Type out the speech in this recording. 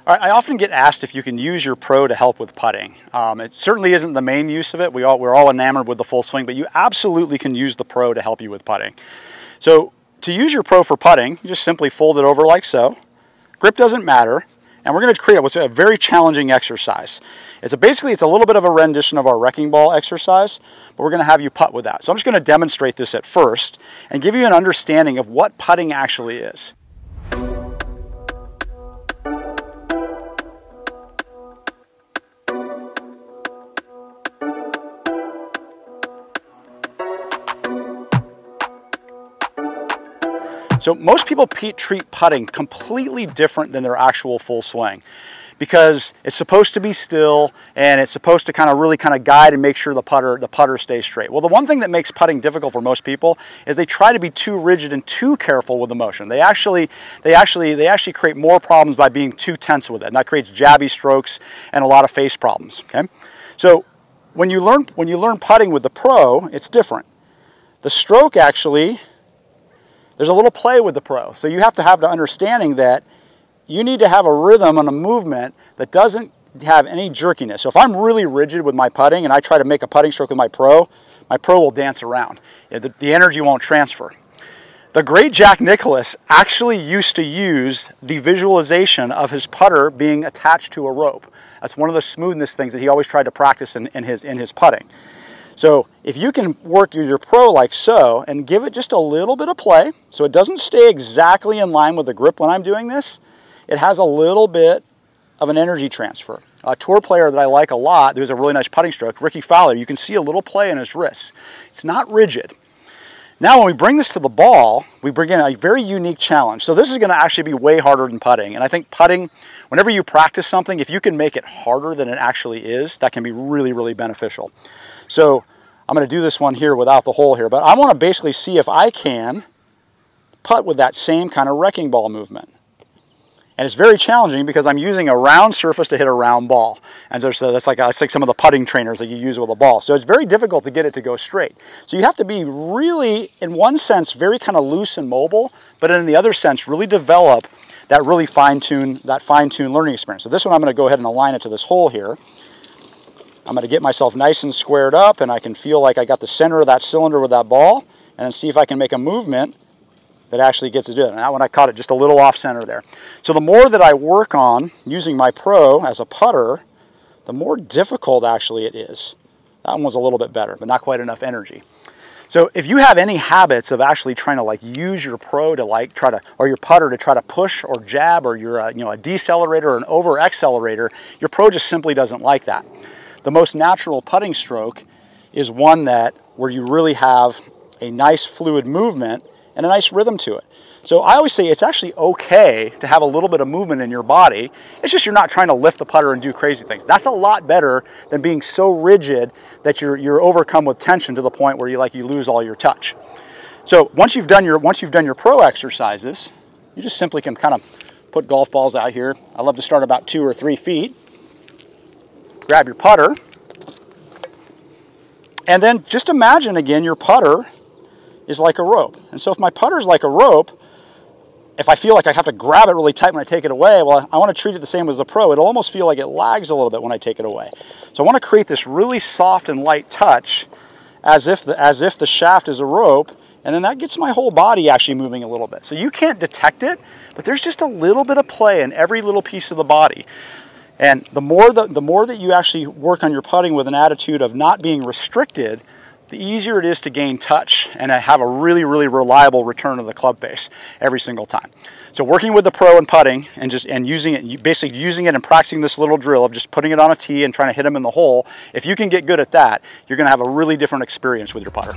All right, I often get asked if you can use your Pro to help with putting. It certainly isn't the main use of it. We're all enamored with the full swing, but you absolutely can use the Pro to help you with putting. So to use your Pro for putting, you just simply fold it over like so. Grip doesn't matter. And we're going to create what's a very challenging exercise. Basically it's a little bit of a rendition of our wrecking ball exercise, but we're going to have you putt with that. So I'm just going to demonstrate this at first and give you an understanding of what putting actually is. So most people treat putting completely different than their actual full swing, because it's supposed to be still and it's supposed to really guide and make sure the putter stays straight. Well, the one thing that makes putting difficult for most people is they try to be too rigid and too careful with the motion. They actually create more problems by being too tense with it, and that creates jabby strokes and a lot of face problems. Okay, so when you learn putting with the Pro, it's different. The stroke actually, there's a little play with the Pro. So you have to have the understanding that you need to have a rhythm and a movement that doesn't have any jerkiness. So if I'm really rigid with my putting and I try to make a putting stroke with my Pro will dance around. The energy won't transfer. The great Jack Nicklaus actually used to use the visualization of his putter being attached to a rope. That's one of the smoothness things that he always tried to practice in his putting. So if you can work your Pro like so and give it just a little bit of play, so it doesn't stay exactly in line with the grip when I'm doing this, it has a little bit of an energy transfer. A tour player that I like a lot, who's a really nice putting stroke, Rickie Fowler, you can see a little play in his wrists. It's not rigid. Now when we bring this to the ball, we bring in a very unique challenge. So this is going to actually be way harder than putting. And I think putting, whenever you practice something, if you can make it harder than it actually is, that can be really, really beneficial. So I'm going to do this one here without the hole here, but I want to basically see if I can putt with that same kind of wrecking ball movement. And it's very challenging because I'm using a round surface to hit a round ball. And so that's like some of the putting trainers that you use with a ball. So it's very difficult to get it to go straight. So you have to be really, in one sense, very kind of loose and mobile, but in the other sense, really develop that really fine-tuned learning experience. So this one I'm going to go ahead and align it to this hole here. I'm going to get myself nice and squared up, and I can feel like I got the center of that cylinder with that ball, and then see if I can make a movement that actually gets to do it. And that one I caught it just a little off center there. So the more that I work on using my Pro as a putter, the more difficult actually it is. That one was a little bit better, but not quite enough energy. So if you have any habits of actually trying to use your Pro to or your putter to try to push or jab, or you're a decelerator or an over accelerator, your Pro just simply doesn't like that. The most natural putting stroke is one where you really have a nice fluid movement and a nice rhythm to it. So I always say it's actually okay to have a little bit of movement in your body. It's just you're not trying to lift the putter and do crazy things. That's a lot better than being so rigid that you're overcome with tension to the point where you lose all your touch. So once you've done your Pro exercises, you just simply can kind of put golf balls out here. I love to start about 2 or 3 feet. Grab your putter, and then just imagine again your putter is like a rope. And so if my putter is like a rope, if I feel like I have to grab it really tight when I take it away, well, I want to treat it the same as the Pro. It'll almost feel like it lags a little bit when I take it away. So I want to create this really soft and light touch as if the shaft is a rope, and then that gets my whole body actually moving a little bit. So you can't detect it, but there's just a little bit of play in every little piece of the body. And the more that you actually work on your putting with an attitude of not being restricted, the easier it is to gain touch and have a really, really reliable return of the club face every single time. So working with the Pro and putting and using it, basically using it and practicing this little drill of just putting it on a tee and trying to hit them in the hole, if you can get good at that, you're going to have a really different experience with your putter.